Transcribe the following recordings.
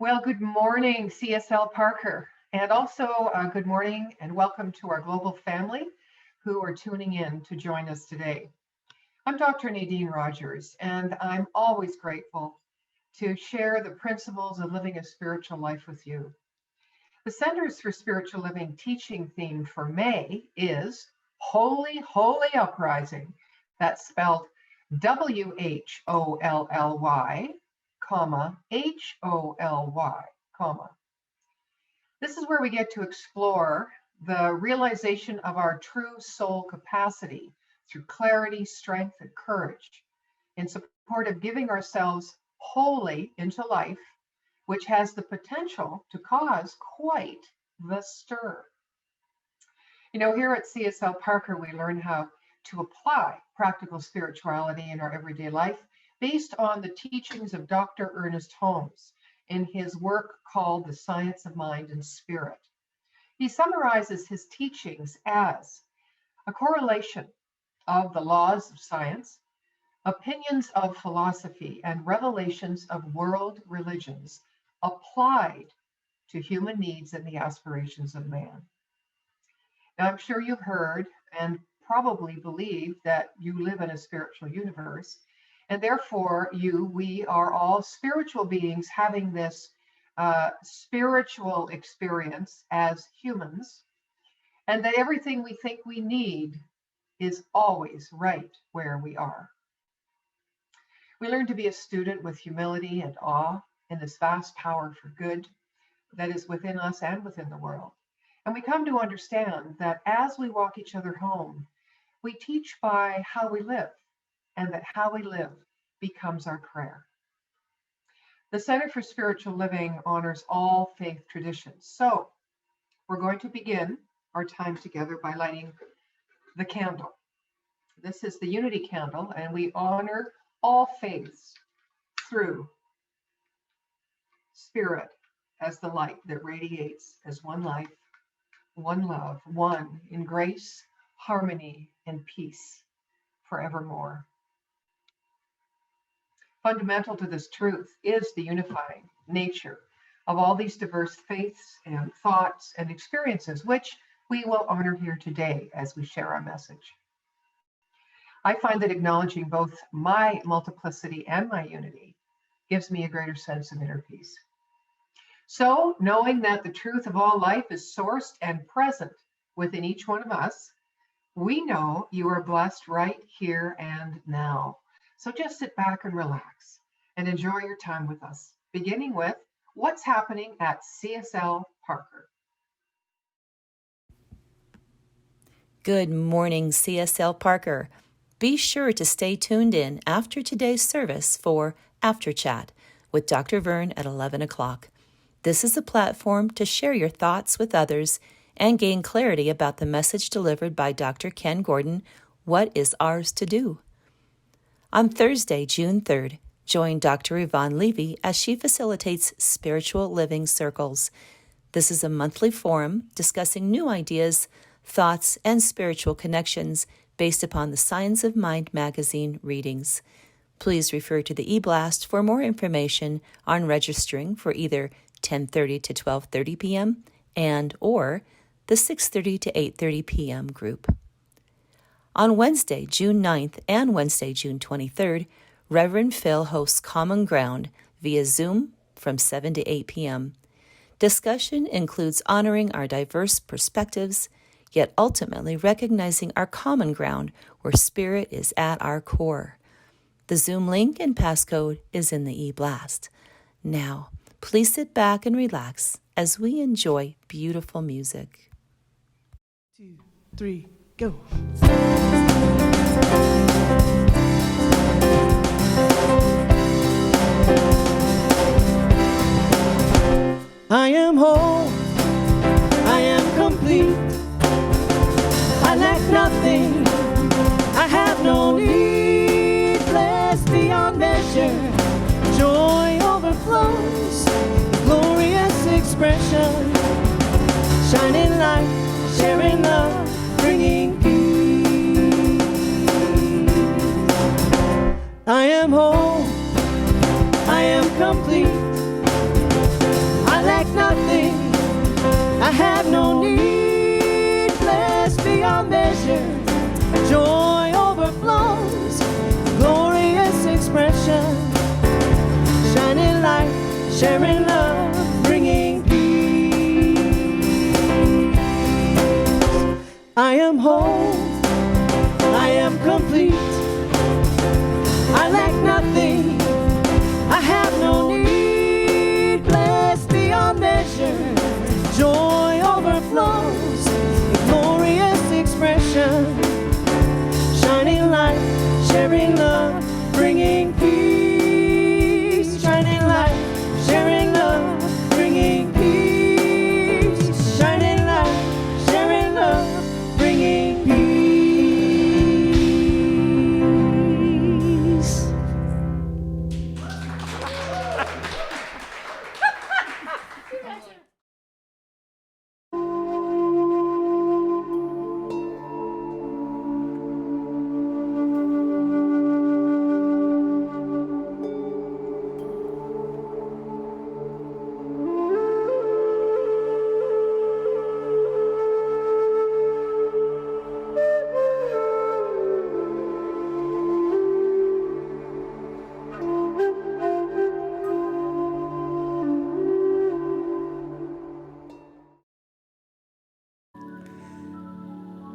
Well, good morning, CSL Parker. And also, good morning and welcome to our global family who are tuning in to join us today. I'm Dr. Nadine Rogers, and I'm always grateful to share the principles of living a spiritual life with you. The Centers for Spiritual Living teaching theme for May is Holy, Holy Uprising. That's spelled WHOLLY, HOLY, comma. This is where we get to explore the realization of our true soul capacity through clarity, strength, and courage in support of giving ourselves wholly into life, which has the potential to cause quite the stir. Here at CSL Parker, we learn how to apply practical spirituality in our everyday life based on the teachings of Dr. Ernest Holmes in his work called The Science of Mind and Spirit. He summarizes his teachings as a correlation of the laws of science, opinions of philosophy, and revelations of world religions applied to human needs and the aspirations of man. Now, I'm sure you've heard and probably believe that you live in a spiritual universe, and therefore we are all spiritual beings having this spiritual experience as humans, and that everything we think we need is always right where we are. We learn to be a student with humility and awe in this vast power for good that is within us and within the world. And we come to understand that as we walk each other home, we teach by how we live, and that how we live becomes our prayer. The Center for Spiritual Living honors all faith traditions. So we're going to begin our time together by lighting the candle. This is the Unity Candle, and we honor all faiths through Spirit as the light that radiates as one life, one love, one in grace, harmony, and peace forevermore. Fundamental to this truth is the unifying nature of all these diverse faiths and thoughts and experiences, which we will honor here today as we share our message. I find that acknowledging both my multiplicity and my unity gives me a greater sense of inner peace. So, knowing that the truth of all life is sourced and present within each one of us, we know you are blessed right here and now. So just sit back and relax and enjoy your time with us, beginning with what's happening at CSL Parker. Good morning, CSL Parker. Be sure to stay tuned in after today's service for After Chat with Dr. Vern at 11 o'clock. This is a platform to share your thoughts with others and gain clarity about the message delivered by Dr. Ken Gordon, What is Ours to Do? On Thursday, June 3rd, join Dr. Yvonne Levy as she facilitates Spiritual Living Circles. This is a monthly forum discussing new ideas, thoughts, and spiritual connections based upon the Science of Mind magazine readings. Please refer to the e-blast for more information on registering for either 10:30 to 12:30 p.m. and or the 6:30 to 8:30 p.m. group. On Wednesday, June 9th and Wednesday, June 23rd, Reverend Phil hosts Common Ground via Zoom from 7 to 8 p.m. Discussion includes honoring our diverse perspectives, yet ultimately recognizing our common ground where spirit is at our core. The Zoom link and passcode is in the e-blast. Now, please sit back and relax as we enjoy beautiful music. 2, 3, go. I am whole, I am complete, I lack nothing, I have no need, blessed beyond measure, joy overflows, glorious expression, shining light, sharing love, bringing peace. I am whole, I am complete, lack nothing, I have no need. Blessed beyond measure, joy overflows, glorious expression, shining light, sharing love, bringing peace. I am whole, I am complete, I lack nothing, I have no need. Blessed beyond measure, joy overflows, a glorious expression, shining light, sharing love, bringing peace. Shining light, sharing love, bringing peace. Shining light, sharing love, bringing peace.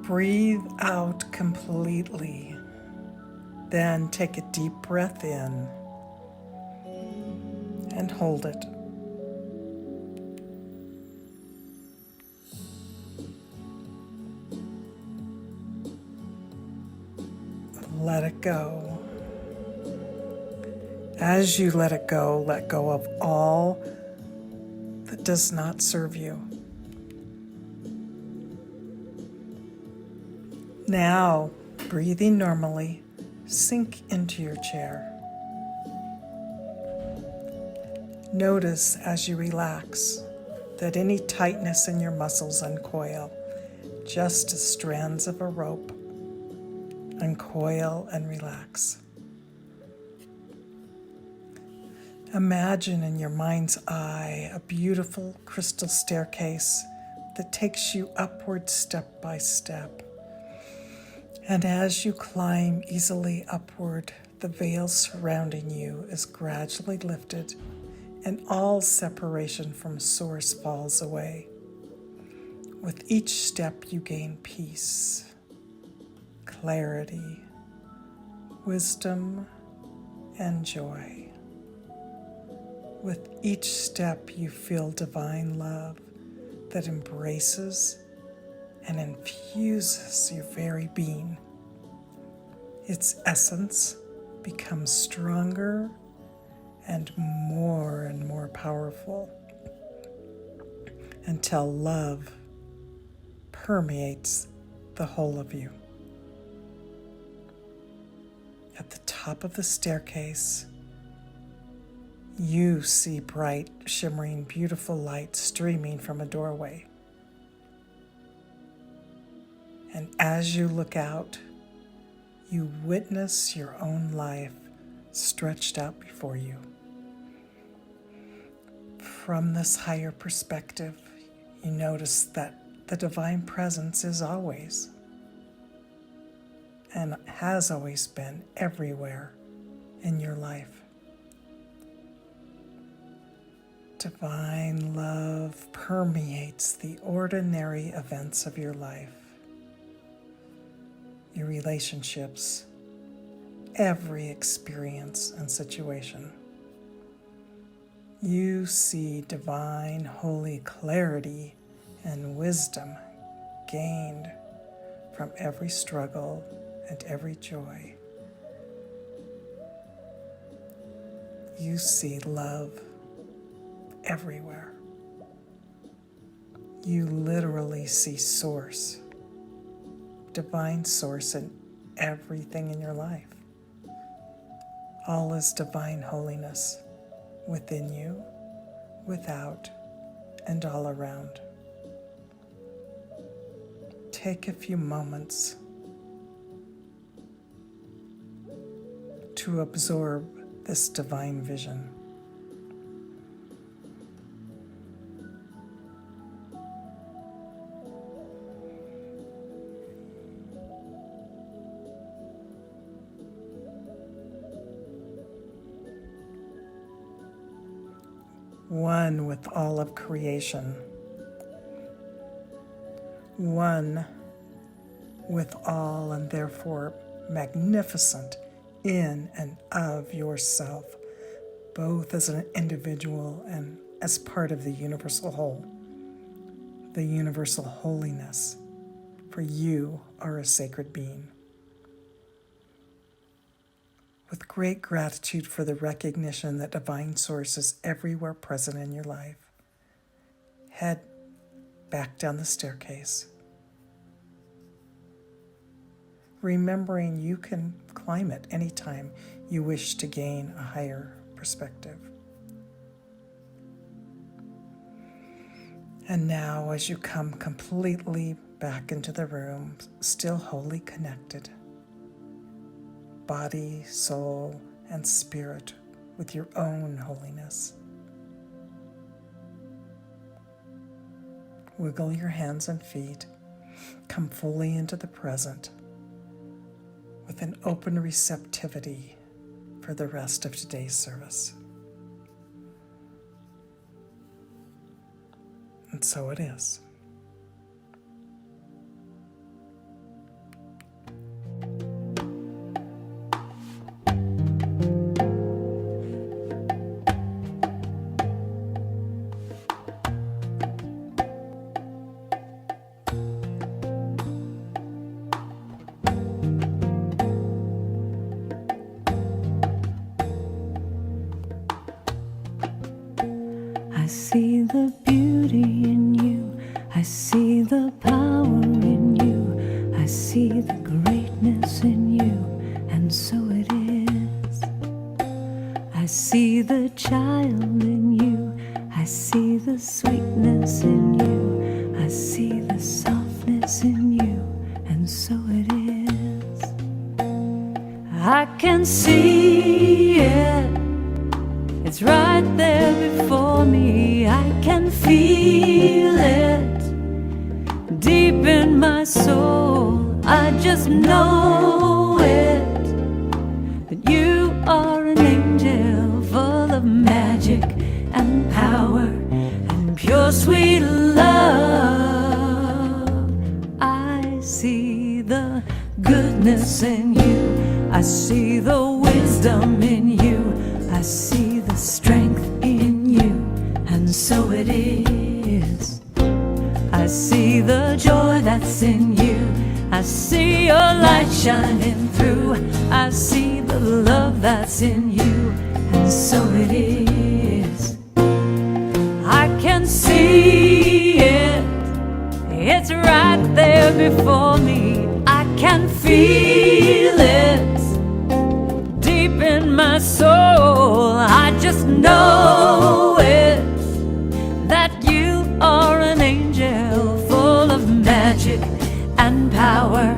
Breathe out completely. Then take a deep breath in and hold it. Let it go. As you let it go of all that does not serve you. Now, breathing normally, sink into your chair. Notice as you relax that any tightness in your muscles uncoil, just as strands of a rope. Uncoil and relax. Imagine in your mind's eye a beautiful crystal staircase that takes you upward step by step. And as you climb easily upward, the veil surrounding you is gradually lifted and all separation from Source falls away. With each step you gain peace, clarity, wisdom, and joy. With each step you feel divine love that embraces and infuses your very being. Its essence becomes stronger and more powerful until love permeates the whole of you. At the top of the staircase, you see bright, shimmering, beautiful light streaming from a doorway. And as you look out, you witness your own life stretched out before you. From this higher perspective, you notice that the divine presence is always and has always been everywhere in your life. Divine love permeates the ordinary events of your life, your relationships, every experience and situation. You see divine, holy clarity and wisdom gained from every struggle and every joy. You see love everywhere. You literally see Source, divine Source in everything in your life. All is divine holiness within you, without, and all around. Take a few moments to absorb this divine vision. one with all of creation, one with all and therefore magnificent in and of yourself, both as an individual and as part of the universal whole, the universal holiness, for you are a sacred being. With great gratitude for the recognition that Divine Source is everywhere present in your life, head back down the staircase, remembering you can climb it anytime you wish to gain a higher perspective. And now, as you come completely back into the room, still wholly connected, body, soul, and spirit with your own holiness, wiggle your hands and feet, come fully into the present with an open receptivity for the rest of today's service. And so it is. I see the beauty in you. I see the power in you. I see the greatness in you, and so it is. I see the child in you. I see the sweetness in you. I see the softness in you, and so it is. I can see it. It's right there before me. I can feel it deep in my soul. I just know it, that you are an angel full of magic and power and pure sweet love. I see the goodness in you. I see the wisdom in you. I see the strength in you, and so it is. I see the joy that's in you. I see your light shining through. I see the love that's in you, and so it is. I can see it. It's right there before me. I can feel it deep in my soul. I just know it, that you are an angel full of magic and power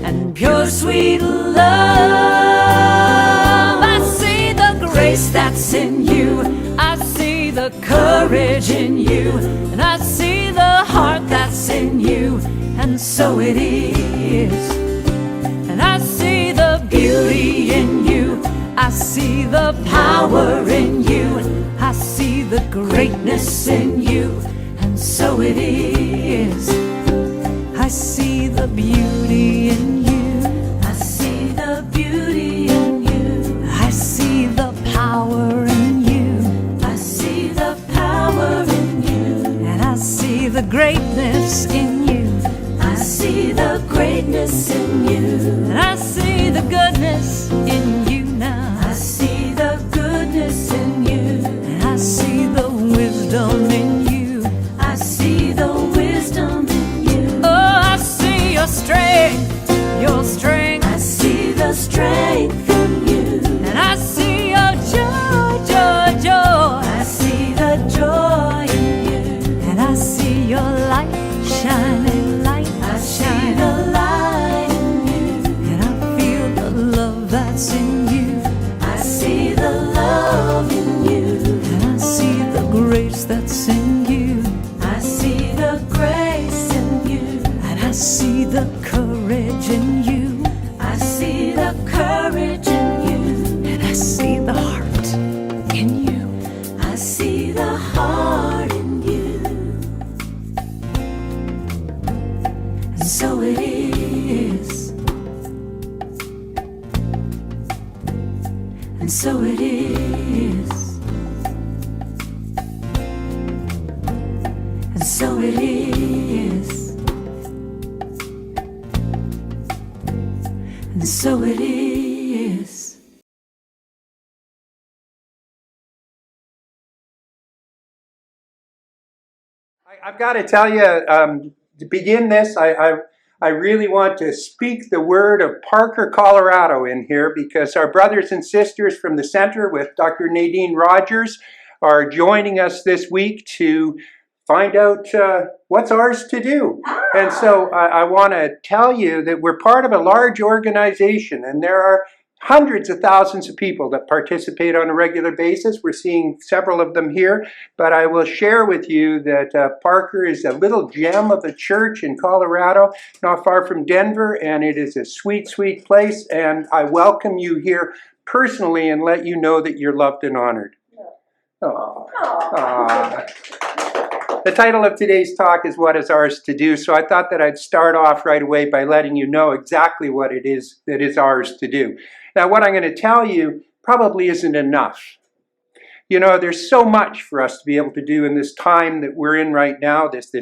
and pure sweet love. I see the grace that's in you. I see the courage in you, and I see the heart that's in you, and so it is. And I see the beauty in you. I see the power in you. I see the greatness in you, and so it is. I see the beauty in you. I see the beauty in you. I see the power in you. I see the power in you. And I see the greatness in you. I see the greatness in you. And I see the goodness in you now. I see the goodness in you. And I see the wisdom in you. I see the wisdom in you. Oh, I see your strength, your strength. I see the strength in you. And I see your joy, joy, joy. I see the joy in you. And I see your light shining, light. I see the light in you. And I feel the love that's in you. I see the love in you. And I see the grace that's in you. I see the grace in you. And I see the courage in you. I see the courage in you. And I see the heart in you. I see the heart I've got to tell you, to begin this, I really want to speak the word of Parker, Colorado in here, because our brothers and sisters from the center with Dr. Nadine Rogers are joining us this week to find out what's ours to do. And so I want to tell you that we're part of a large organization, and there are hundreds of thousands of people that participate on a regular basis. We're seeing several of them here, but I will share with you that Parker is a little gem of a church in Colorado, not far from Denver, and it is a sweet, sweet place, and I welcome you here personally and let you know that you're loved and honored. Aww. Aww. The title of today's talk is What is Ours to Do? So I thought that I'd start off right away by letting you know exactly what it is that is ours to do. Now, what I'm going to tell you probably isn't enough. You know, there's so much for us to be able to do in this time that we're in right now, this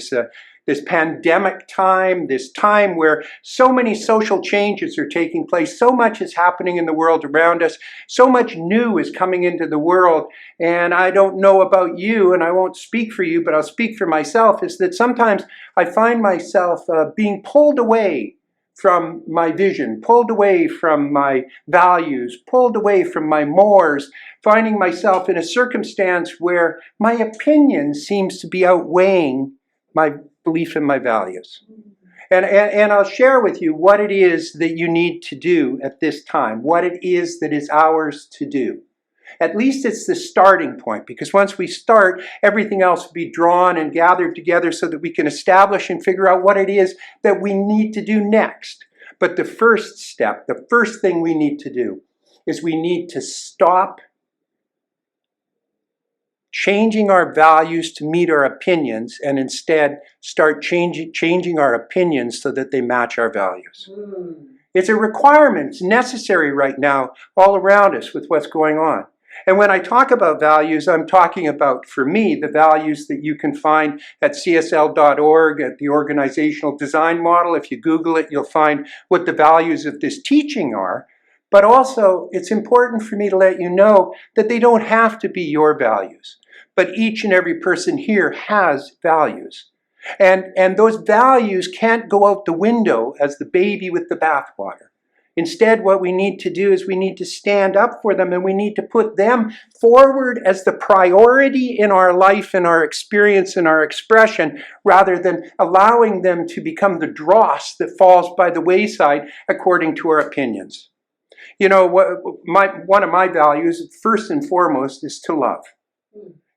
pandemic time, this time where so many social changes are taking place, so much is happening in the world around us, so much new is coming into the world, and I don't know about you, and I won't speak for you, but I'll speak for myself, is that sometimes I find myself being pulled away from my vision, pulled away from my values, pulled away from my mores, finding myself in a circumstance where my opinion seems to be outweighing my belief in my values. And I'll share with you what it is that you need to do at this time, what it is that is ours to do. At least it's the starting point, because once we start, everything else will be drawn and gathered together so that we can establish and figure out what it is that we need to do next. But the first step, the first thing we need to do is we need to stop changing our values to meet our opinions and instead start changing our opinions so that they match our values. It's a requirement. It's necessary right now all around us with what's going on. And when I talk about values, I'm talking about, for me, the values that you can find at csl.org, at the organizational design model. If you Google it, you'll find what the values of this teaching are. But also, it's important for me to let you know that they don't have to be your values. But each and every person here has values. And those values can't go out the window as the baby with the bathwater. Instead, what we need to do is we need to stand up for them, and we need to put them forward as the priority in our life, in our experience, in our expression, rather than allowing them to become the dross that falls by the wayside according to our opinions. You know, one of my values, first and foremost, is to love.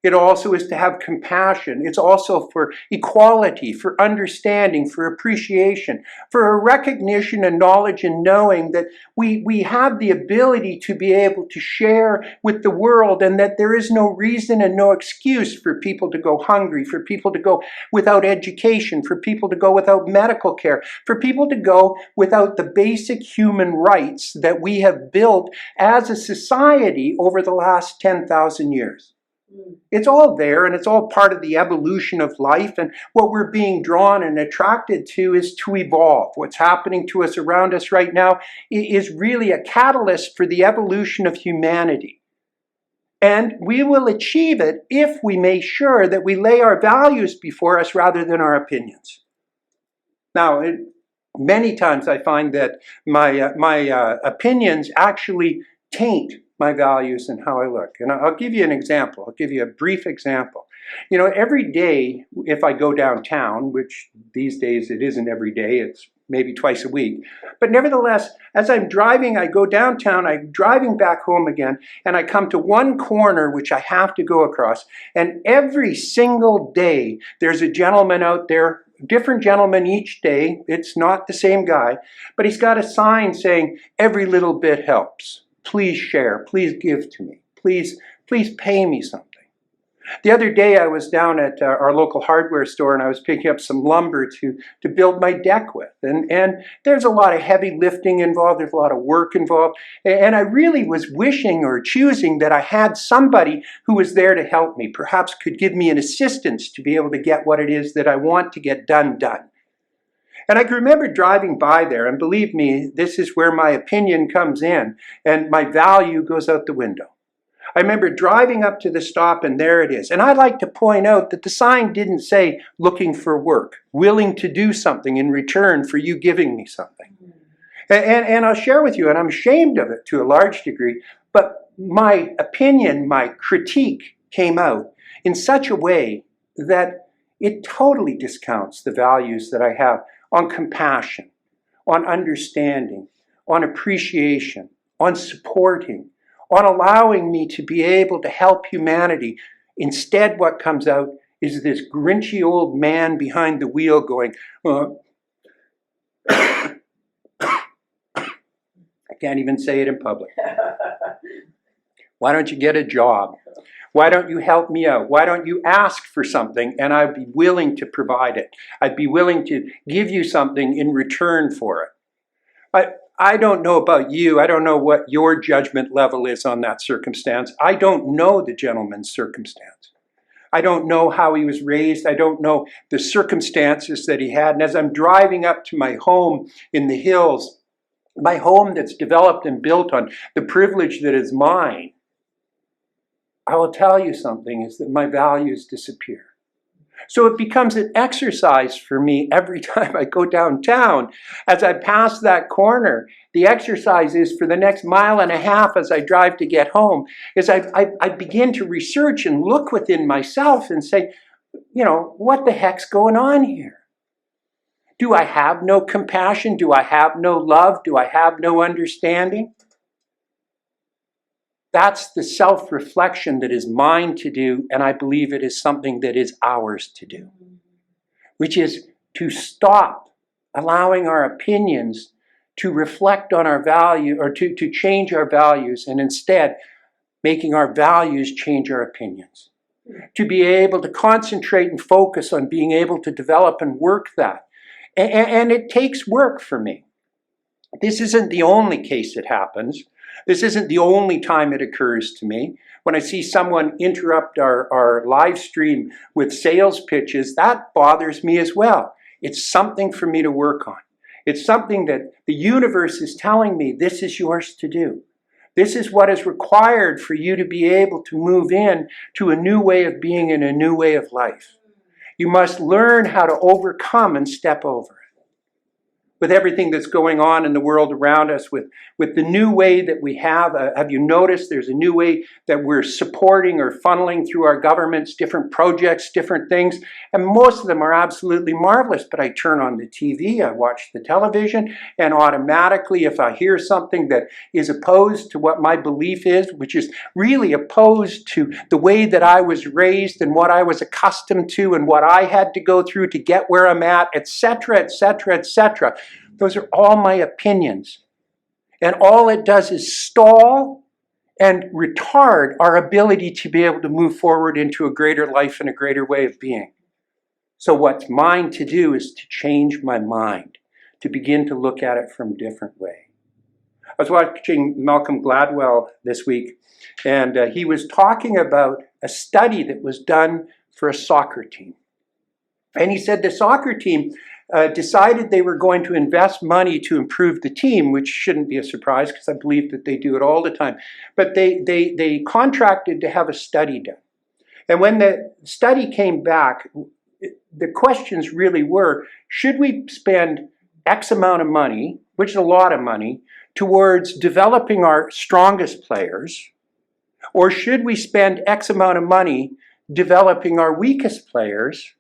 It also is to have compassion. It's also for equality, for understanding, for appreciation, for a recognition and knowledge and knowing that we have the ability to be able to share with the world, and that there is no reason and no excuse for people to go hungry, for people to go without education, for people to go without medical care, for people to go without the basic human rights that we have built as a society over the last 10,000 years. It's all there, and it's all part of the evolution of life, and what we're being drawn and attracted to is to evolve. What's happening to us around us right now is really a catalyst for the evolution of humanity. And we will achieve it if we make sure that we lay our values before us rather than our opinions. Now, many times I find that my opinions actually taint my values and how I look. And I'll give you an example. I'll give you a brief example. You know, every day if I go downtown, which these days it isn't every day, it's maybe twice a week. But nevertheless, as I'm driving, I go downtown, I'm driving back home again, and I come to one corner which I have to go across. And every single day there's a gentleman out there, different gentleman each day. It's not the same guy, but he's got a sign saying, "Every little bit helps. Please share, please give to me, please pay me something." The other day I was down at our local hardware store, and I was picking up some lumber to build my deck with. And there's a lot of heavy lifting involved, there's a lot of work involved. And I really was wishing or choosing that I had somebody who was there to help me, perhaps could give me an assistance to be able to get what it is that I want to get done. And I can remember driving by there, and believe me, this is where my opinion comes in, and my value goes out the window. I remember driving up to the stop and there it is. And I'd like to point out that the sign didn't say looking for work, willing to do something in return for you giving me something. And I'll share with you, and I'm ashamed of it to a large degree, but my opinion, my critique came out in such a way that it totally discounts the values that I have on compassion, on understanding, on appreciation, on supporting, on allowing me to be able to help humanity. Instead, what comes out is this grinchy old man behind the wheel going, I can't even say it in public. Why don't you get a job? Why don't you help me out? Why don't you ask for something and I'd be willing to provide it? I'd be willing to give you something in return for it. I don't know about you. I don't know what your judgment level is on that circumstance. I don't know the gentleman's circumstance. I don't know how he was raised. I don't know the circumstances that he had. And as I'm driving up to my home in the hills, my home that's developed and built on the privilege that is mine, I will tell you something, is that my values disappear. So it becomes an exercise for me every time I go downtown. As I pass that corner, the exercise is for the next mile and a half as I drive to get home, is I begin to research and look within myself and say, you know, what the heck's going on here? Do I have no compassion? Do I have no love? Do I have no understanding? That's the self-reflection that is mine to do, and I believe it is something that is ours to do, which is to stop allowing our opinions to reflect on our value, or to change our values, and instead making our values change our opinions. To be able to concentrate and focus on being able to develop and work that. And it takes work for me. This isn't the only case it happens. This isn't the only time it occurs to me. When I see someone interrupt our live stream with sales pitches, that bothers me as well. It's something for me to work on. It's something that the universe is telling me, this is yours to do. This is what is required for you to be able to move in to a new way of being and a new way of life. You must learn how to overcome and step over it. With everything that's going on in the world around us, with the new way that we have you noticed there's a new way that we're supporting or funneling through our governments, different projects, different things, and most of them are absolutely marvelous, but I turn on the TV, I watch the television, and automatically if I hear something that is opposed to what my belief is, which is really opposed to the way that I was raised and what I was accustomed to and what I had to go through to get where I'm at, etc., etc., etc., those are all my opinions. And all it does is stall and retard our ability to be able to move forward into a greater life and a greater way of being. So what's mine to do is to change my mind, to begin to look at it from a different way. I was watching Malcolm Gladwell this week, and he was talking about a study that was done for a soccer team. And he said the soccer team decided they were going to invest money to improve the team, which shouldn't be a surprise because I believe that they do it all the time. But they contracted to have a study done. And when the study came back, the questions really were, should we spend X amount of money, which is a lot of money, towards developing our strongest players, or should we spend X amount of money developing our weakest players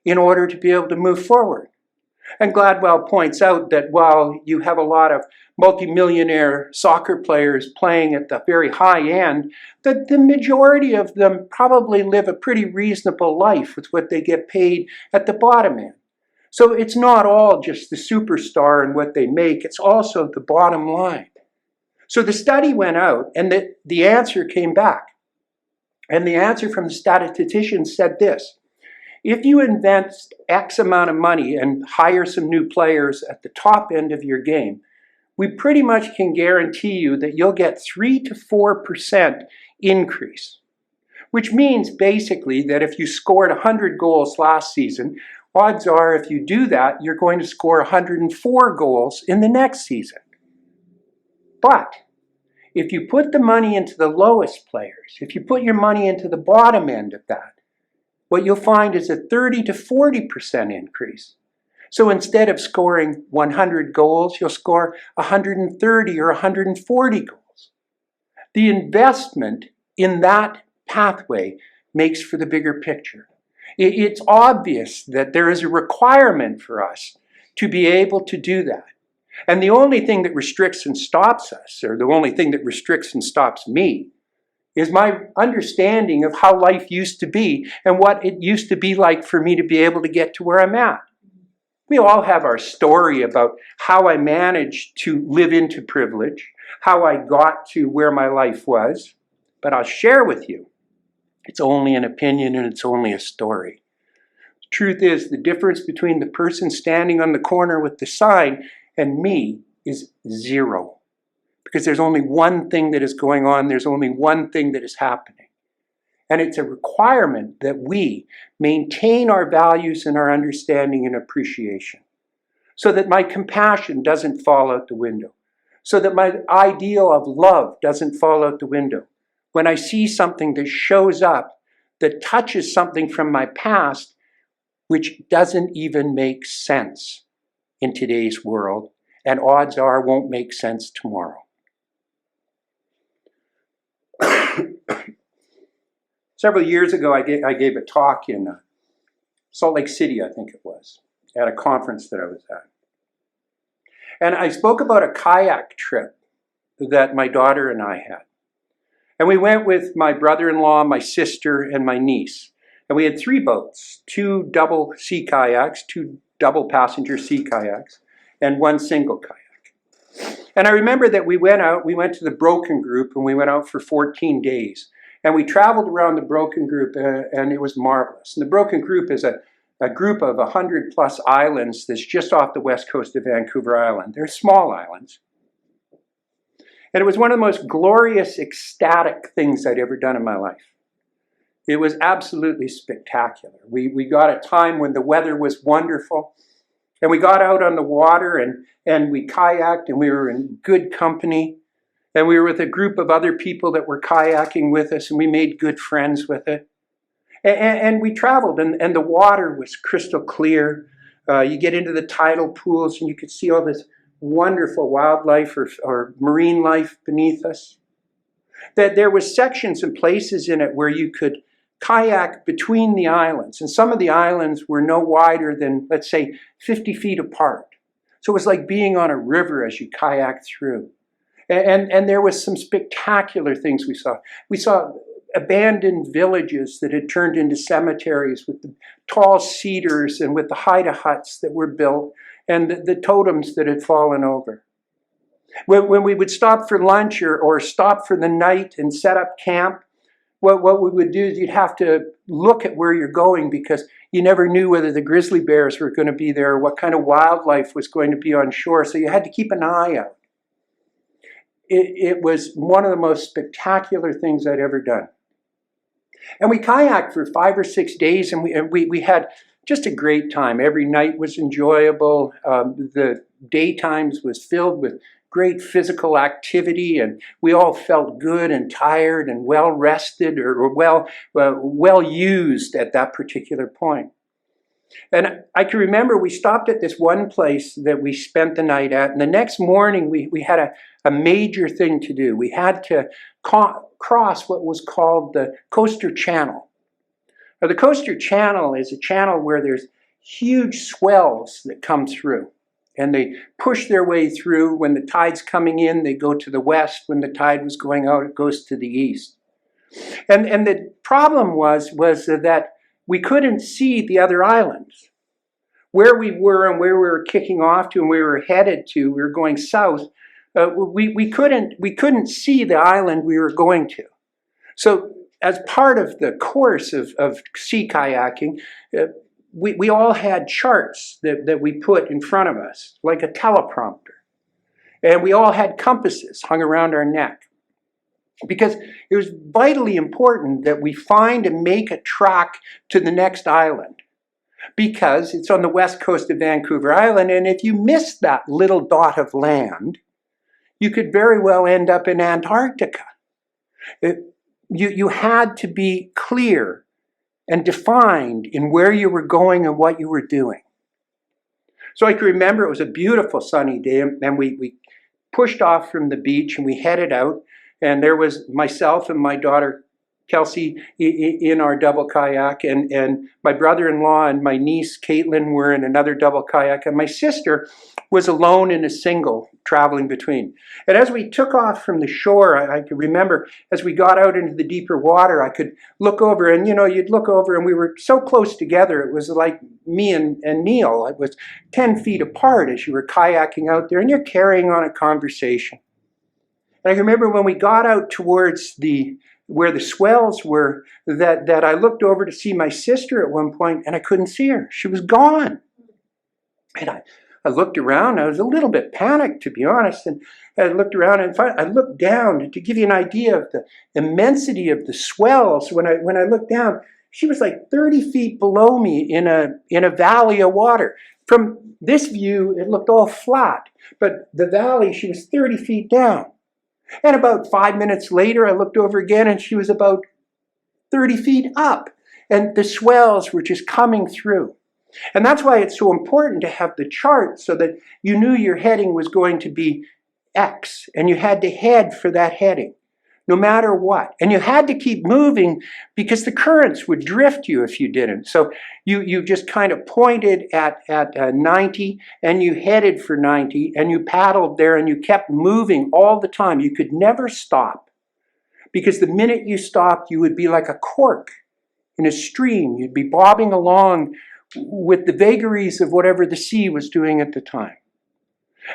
in order to be able to move forward? And Gladwell points out that while you have a lot of multimillionaire soccer players playing at the very high end, that the majority of them probably live a pretty reasonable life with what they get paid at the bottom end. So it's not all just the superstar and what they make, it's also the bottom line. So the study went out and the answer came back. And the answer from the statisticians said this: if you invest X amount of money and hire some new players at the top end of your game, we pretty much can guarantee you that you'll get 3 to 4% increase. Which means basically that if you scored 100 goals last season, odds are if you do that, you're going to score 104 goals in the next season. But If you put the money into the lowest players, if you put your money into the bottom end of that, what you'll find is a 30 to 40% increase. So instead of scoring 100 goals, you'll score 130 or 140 goals. The investment in that pathway makes for the bigger picture. It's obvious that there is a requirement for us to be able to do that. And the only thing that restricts and stops us, or the only thing that restricts and stops me, is my understanding of how life used to be and what it used to be like for me to be able to get to where I'm at. We all have our story about how I managed to live into privilege, how I got to where my life was, but I'll share with you, it's only an opinion and it's only a story. The truth is, the difference between the person standing on the corner with the sign and me is zero. Because there's only one thing that is going on, there's only one thing that is happening. And it's a requirement that we maintain our values and our understanding and appreciation, so that my compassion doesn't fall out the window, so that my ideal of love doesn't fall out the window. When I see something that shows up, that touches something from my past, which doesn't even make sense in today's world, and odds are won't make sense tomorrow. Several years ago, I gave a talk in Salt Lake City, I think it was, at a conference that I was at. And I spoke about a kayak trip that my daughter and I had. And we went with my brother-in-law, my sister, and my niece. And we had 3 boats, 2 double sea kayaks, 2 double passenger sea kayaks, and 1 single kayak. And I remember that we went to the Broken Group, and we went out for 14 days. And we traveled around the Broken Group, and it was marvelous. And the Broken Group is a group of 100 plus islands that's just off the west coast of Vancouver Island. They're small islands. And it was one of the most glorious, ecstatic things I'd ever done in my life. It was absolutely spectacular. We got a time when the weather was wonderful, and we got out on the water and we kayaked, and we were in good company. And we were with a group of other people that were kayaking with us, and we made good friends with it. And we traveled, and the water was crystal clear. You get into the tidal pools, and you could see all this wonderful wildlife or marine life beneath us. That there was sections and places in it where you could kayak between the islands. And some of the islands were no wider than, let's say, 50 feet apart. So it was like being on a river as you kayaked through. And there was some spectacular things we saw. We saw abandoned villages that had turned into cemeteries with the tall cedars and with the haida huts that were built and the totems that had fallen over. When we would stop for lunch or stop for the night and set up camp, what we would do is you'd have to look at where you're going, because you never knew whether the grizzly bears were going to be there or what kind of wildlife was going to be on shore. So you had to keep an eye out. It was one of the most spectacular things I'd ever done. And we kayaked for 5 or 6 days, and we had just a great time. Every night was enjoyable. The daytimes was filled with great physical activity, and we all felt good and tired and well rested or well used at that particular point. And I can remember we stopped at this one place that we spent the night at, and the next morning we had a major thing to do. We had to cross what was called the Coaster Channel. Now, the Coaster Channel is a channel where there's huge swells that come through, and they push their way through. When the tide's coming in, they go to the west. When the tide was going out, it goes to the east. And the problem was that we couldn't see the other islands. Where we were and where we were kicking off to and where we were headed to, we were going south, we couldn't see the island we were going to. So as part of the course of sea kayaking, we all had charts that we put in front of us, like a teleprompter. And we all had compasses hung around our neck, because it was vitally important that we find and make a track to the next island, because it's on the west coast of Vancouver Island, and if you miss that little dot of land, you could very well end up in Antarctica. You had to be clear and defined in where you were going and what you were doing. So I can remember it was a beautiful sunny day, and we pushed off from the beach and we headed out, and there was myself and my daughter Kelsey in our double kayak, and my brother-in-law and my niece Caitlin were in another double kayak, and my sister was alone in a single traveling between. And as we took off from the shore, I could remember as we got out into the deeper water, I could look over, and you'd look over, and we were so close together. It was like me and Neil. It was 10 feet apart as you were kayaking out there, and you're carrying on a conversation. And I remember when we got out towards where the swells were, that I looked over to see my sister at one point, and I couldn't see her. She was gone. And I looked around. I was a little bit panicked, to be honest, and I looked around, and finally I looked down to give you an idea of the immensity of the swells. When I looked down, she was like 30 feet below me in a valley of water. From this view, it looked all flat, but the valley, she was 30 feet down. And about 5 minutes later, I looked over again, and she was about 30 feet up. And the swells were just coming through. And that's why it's so important to have the chart, so that you knew your heading was going to be X, and you had to head for that heading, no matter what. And you had to keep moving because the currents would drift you if you didn't. So you just kind of pointed at 90, and you headed for 90, and you paddled there, and you kept moving all the time. You could never stop, because the minute you stopped, you would be like a cork in a stream. You'd be bobbing along with the vagaries of whatever the sea was doing at the time.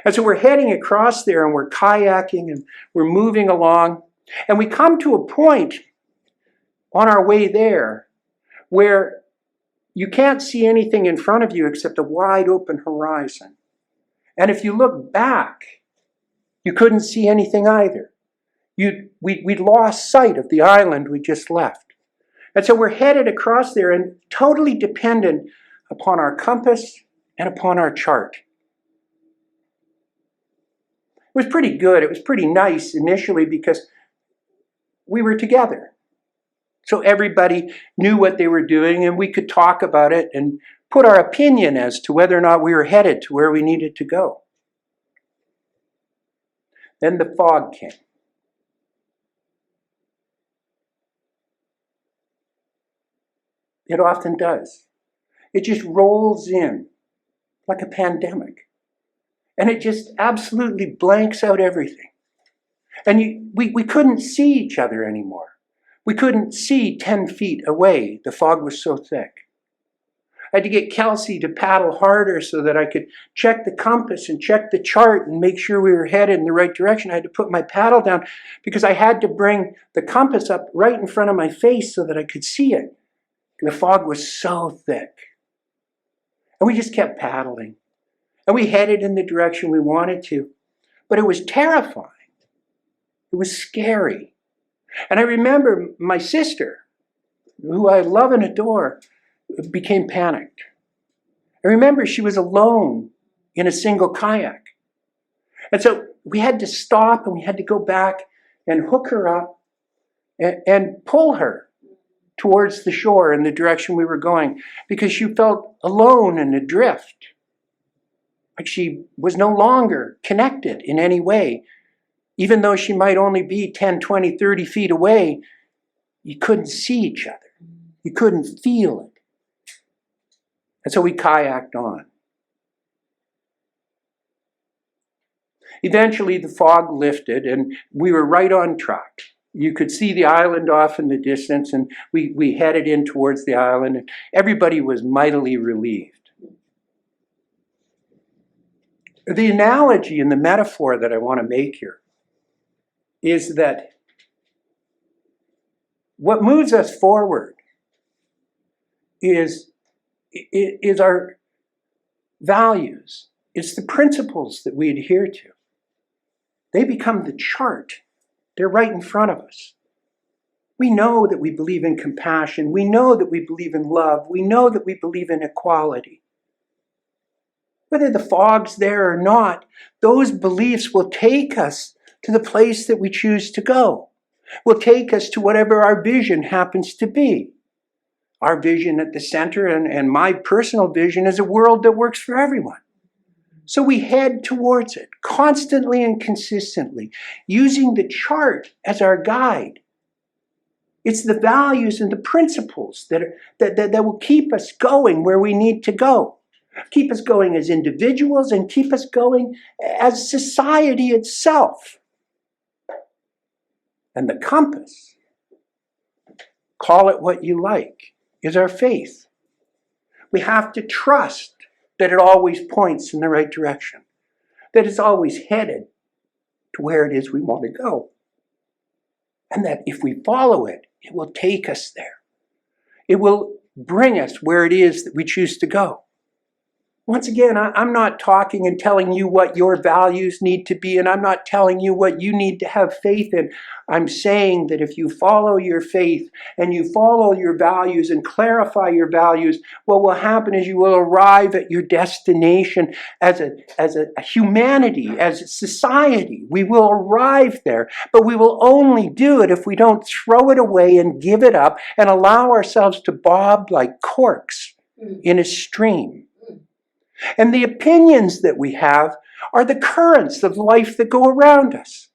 And so we're heading across there, and we're kayaking, and we're moving along, and we come to a point on our way there where you can't see anything in front of you except a wide open horizon. And if you look back, you couldn't see anything either. We'd lost sight of the island we just left. And so we're headed across there, and totally dependent upon our compass and upon our chart. It was pretty good. It was pretty nice initially because we were together. So everybody knew what they were doing, and we could talk about it and put our opinion as to whether or not we were headed to where we needed to go. Then the fog came. It often does. It just rolls in like a pandemic. And it just absolutely blanks out everything. And we couldn't see each other anymore. We couldn't see 10 feet away. The fog was so thick. I had to get Kelsey to paddle harder so that I could check the compass and check the chart and make sure we were headed in the right direction. I had to put my paddle down because I had to bring the compass up right in front of my face so that I could see it. The fog was so thick. And we just kept paddling. And we headed in the direction we wanted to. But it was terrifying. It was scary. And I remember my sister, who I love and adore, became panicked. I remember she was alone in a single kayak. And so we had to stop, and we had to go back and hook her up and pull her towards the shore in the direction we were going, because she felt alone and adrift. Like she was no longer connected in any way. Even though she might only be 10, 20, 30 feet away, you couldn't see each other. You couldn't feel it. And so we kayaked on. Eventually the fog lifted, and we were right on track. You could see the island off in the distance, and we headed in towards the island, and everybody was mightily relieved. The analogy and the metaphor that I want to make here is that what moves us forward is our values. It's the principles that we adhere to. They become the chart. They're right in front of us. We know that we believe in compassion. We know that we believe in love. We know that we believe in equality. Whether the fog's there or not, those beliefs will take us to the place that we choose to go. Will take us to whatever our vision happens to be. Our vision at the center and my personal vision is a world that works for everyone. So we head towards it constantly and consistently, using the chart as our guide. It's the values and the principles that will keep us going where we need to go. Keep us going as individuals and keep us going as society itself. And the compass, call it what you like, is our faith. We have to trust that it always points in the right direction, that it's always headed to where it is we want to go. And that if we follow it, it will take us there. It will bring us where it is that we choose to go. Once again, I'm not talking and telling you what your values need to be, and I'm not telling you what you need to have faith in. I'm saying that if you follow your faith and you follow your values and clarify your values, what will happen is you will arrive at your destination as a humanity, as a society. We will arrive there, but we will only do it if we don't throw it away and give it up and allow ourselves to bob like corks in a stream. And the opinions that we have are the currents of life that go around us.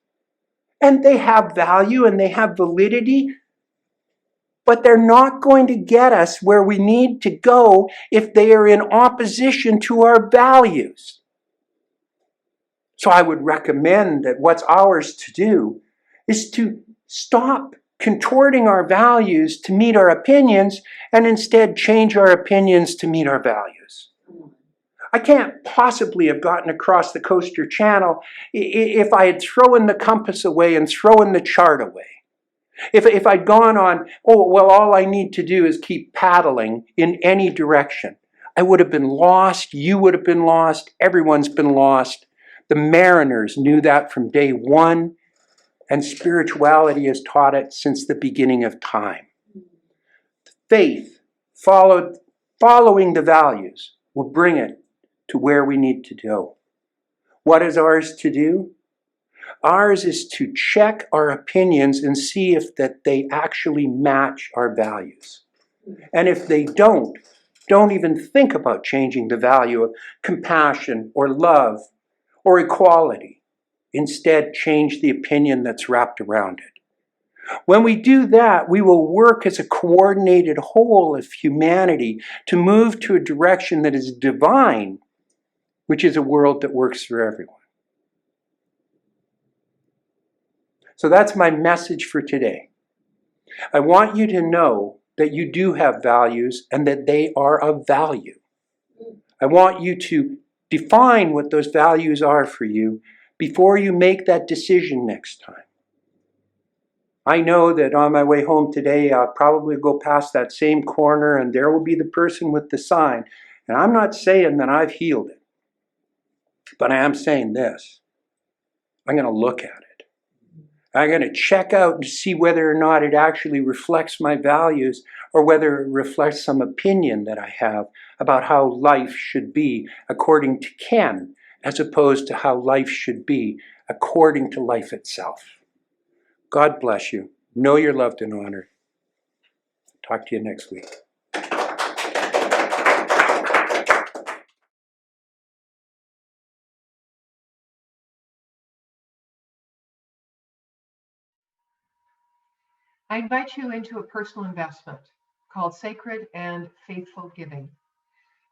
And they have value and they have validity, but they're not going to get us where we need to go if they are in opposition to our values. So I would recommend that what's ours to do is to stop contorting our values to meet our opinions and instead change our opinions to meet our values. I can't possibly have gotten across the Coaster Channel if I had thrown the compass away and thrown the chart away. If I'd gone on, all I need to do is keep paddling in any direction. I would have been lost, you would have been lost, everyone's been lost. The mariners knew that from day one, and spirituality has taught it since the beginning of time. Faith, following the values, will bring it to where we need to go. What is ours to do? Ours is to check our opinions and see if that they actually match our values. And if they don't even think about changing the value of compassion or love or equality. Instead, change the opinion that's wrapped around it. When we do that, we will work as a coordinated whole of humanity to move to a direction that is divine, which is a world that works for everyone. So that's my message for today. I want you to know that you do have values and that they are of value. I want you to define what those values are for you before you make that decision next time. I know that on my way home today, I'll probably go past that same corner and there will be the person with the sign. And I'm not saying that I've healed it. But I am saying this, I'm going to look at it. I'm going to check out and see whether or not it actually reflects my values or whether it reflects some opinion that I have about how life should be according to Ken, as opposed to how life should be according to life itself. God bless you. Know you're loved and honored. Talk to you next week. I invite you into a personal investment called Sacred and Faithful Giving,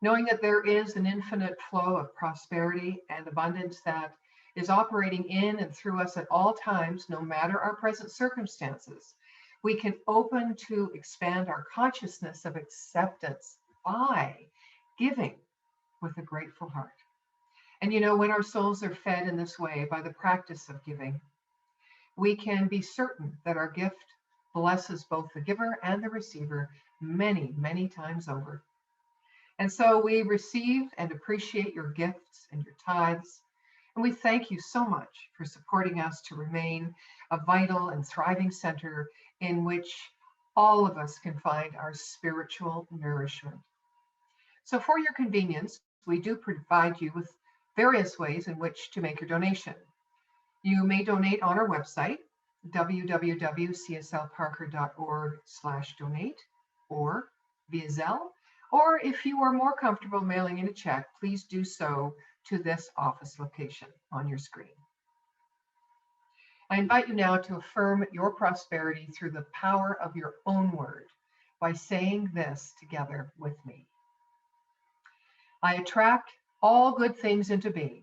knowing that there is an infinite flow of prosperity and abundance that is operating in and through us at all times, no matter our present circumstances. We can open to expand our consciousness of acceptance by giving with a grateful heart. And you know, when our souls are fed in this way by the practice of giving, we can be certain that our gift blesses both the giver and the receiver many, many times over. And so we receive and appreciate your gifts and your tithes. And we thank you so much for supporting us to remain a vital and thriving center in which all of us can find our spiritual nourishment. So for your convenience, we do provide you with various ways in which to make your donation. You may donate on our website, www.cslparker.org/donate, or via Zelle, or if you are more comfortable mailing in a check, please do so to this office location on your screen. I invite you now to affirm your prosperity through the power of your own word by saying this together with me. I attract all good things into being.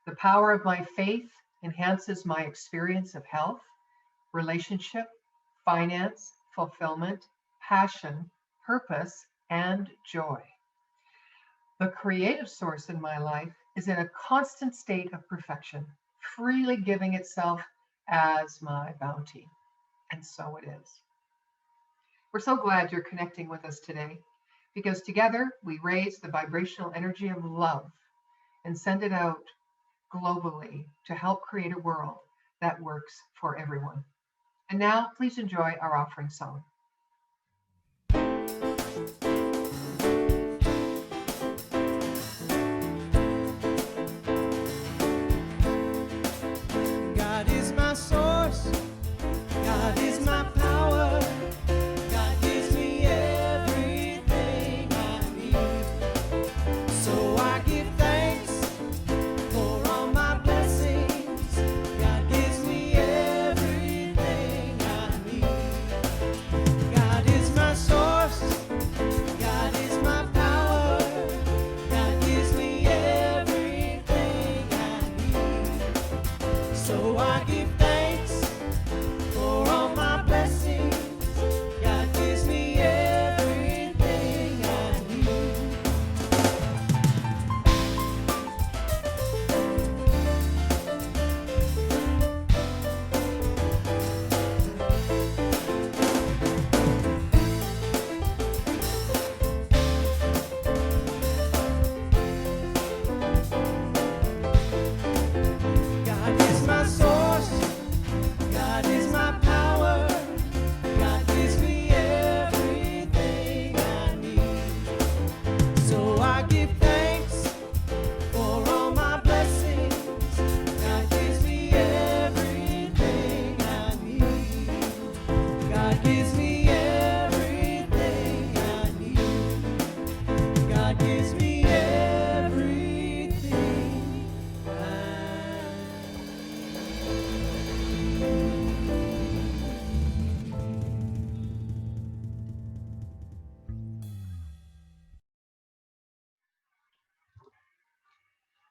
The power of my faith enhances my experience of health, relationship, finance, fulfillment, passion, purpose, and joy. The creative source in my life is in a constant state of perfection, freely giving itself as my bounty. And so it is. We're so glad you're connecting with us today, because together we raise the vibrational energy of love and send it out globally to help create a world that works for everyone. And now, please enjoy our offering song. God is my source, God is my power, God gives me everything I need. So I give thanks for all my blessings, God gives me everything I need. God is my source, God is my power, God gives me everything I need. So I give thanks for all my blessings. God gives me everything I need. God is my source, God is my power, God gives me everything I need. So I give thanks for all my blessings, God gives me everything I need. God gives me everything I need. God gives me everything I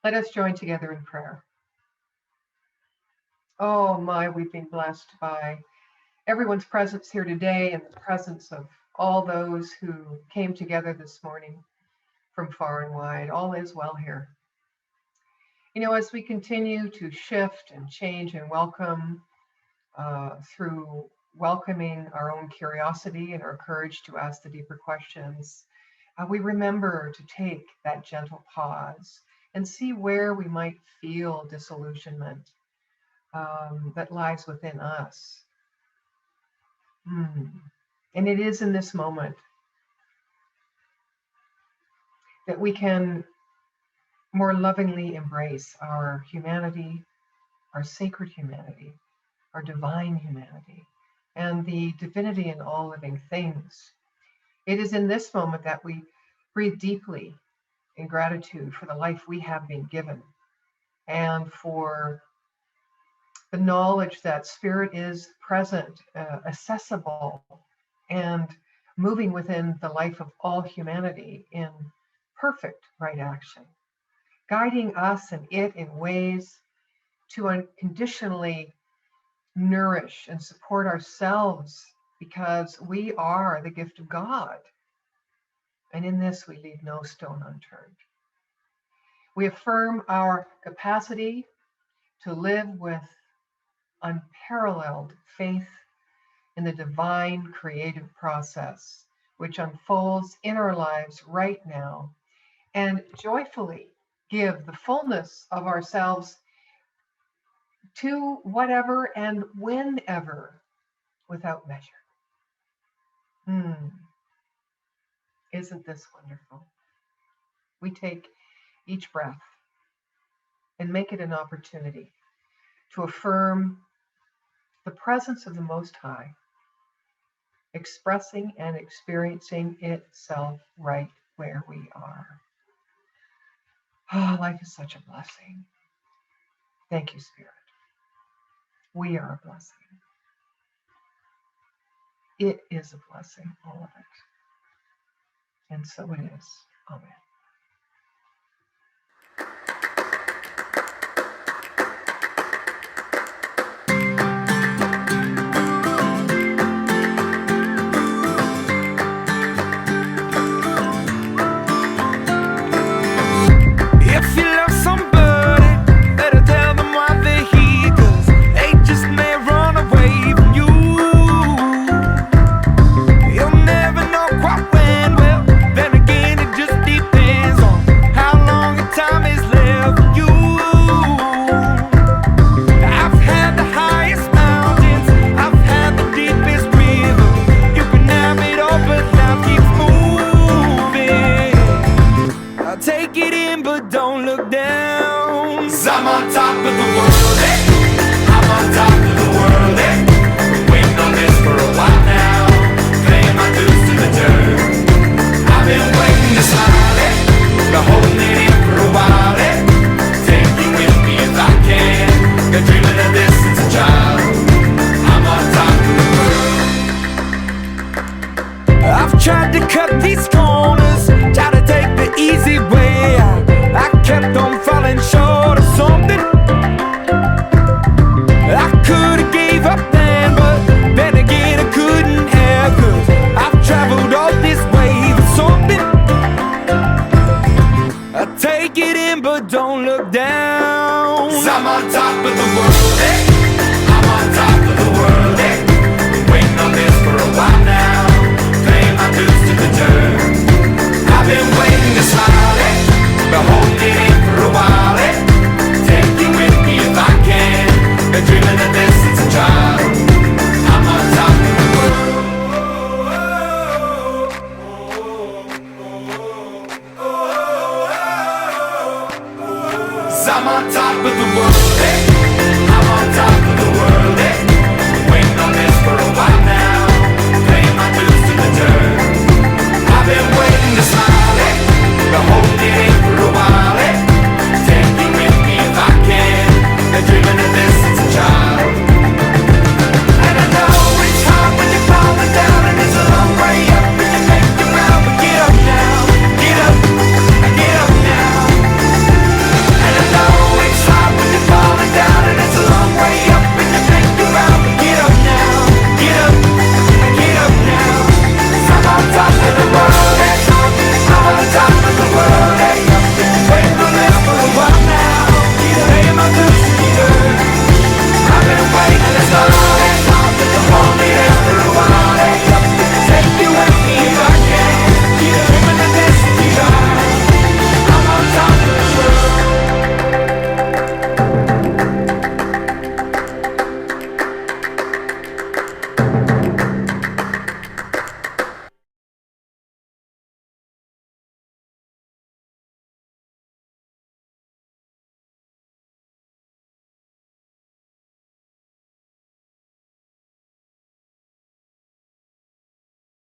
Let us join together in prayer. Oh my, we've been blessed by everyone's presence here today and the presence of all those who came together this morning from far and wide. All is well here. You know, as we continue to shift and change and welcome through welcoming our own curiosity and our courage to ask the deeper questions, we remember to take that gentle pause and see where we might feel disillusionment that lies within us. And it is in this moment that we can more lovingly embrace our humanity, our sacred humanity, our divine humanity, and the divinity in all living things. It is in this moment that we breathe deeply in gratitude for the life we have been given and for the knowledge that spirit is present, accessible, and moving within the life of all humanity in perfect right action, guiding us and it in ways to unconditionally nourish and support ourselves, because we are the gift of God. And in this, we leave no stone unturned. We affirm our capacity to live with unparalleled faith in the divine creative process, which unfolds in our lives right now, and joyfully give the fullness of ourselves to whatever and whenever without measure. Isn't this wonderful? We take each breath and make it an opportunity to affirm the presence of the Most High, expressing and experiencing itself right where we are. Oh, life is such a blessing. Thank you, Spirit. We are a blessing. It is a blessing, all of it. And so it is. Amen. If you love somebody, better tell them why they're here, 'cause they just may run away from you. You'll never know quite when, well, then again it just depends on how long the time is left for you. I've had the highest mountains, I've had the deepest river. You can have it all, but life keeps moving. I'll take it in, but don't look down. 'Cause I'm on top of the world, eh? I'm on top of the world, eh? Been waiting on this for a while now, paying my dues to the dirt. I've been waiting to smile, eh? Been holding it in for a while, eh? Take you with me if I can. Been dreaming of this since a child. I'm on top of the world. I've tried to cut these corners, tried to take the easy way out. I kept on falling short of something. I could've gave up then, but then again I couldn't have, 'cause I've traveled all this way for something. I take it in, but don't look down. 'Cause I'm on top of the world, eh? I'm on top of the world, eh? Been waiting on this for a while now, paying my dues to the dirt. I've been waiting to smile, eh? Been holding it in for a while, eh? Take you with me if I can. Been dreaming of this since a child. I'm on top of the world. 'Cause I'm on top of the world, eh? I'm on top of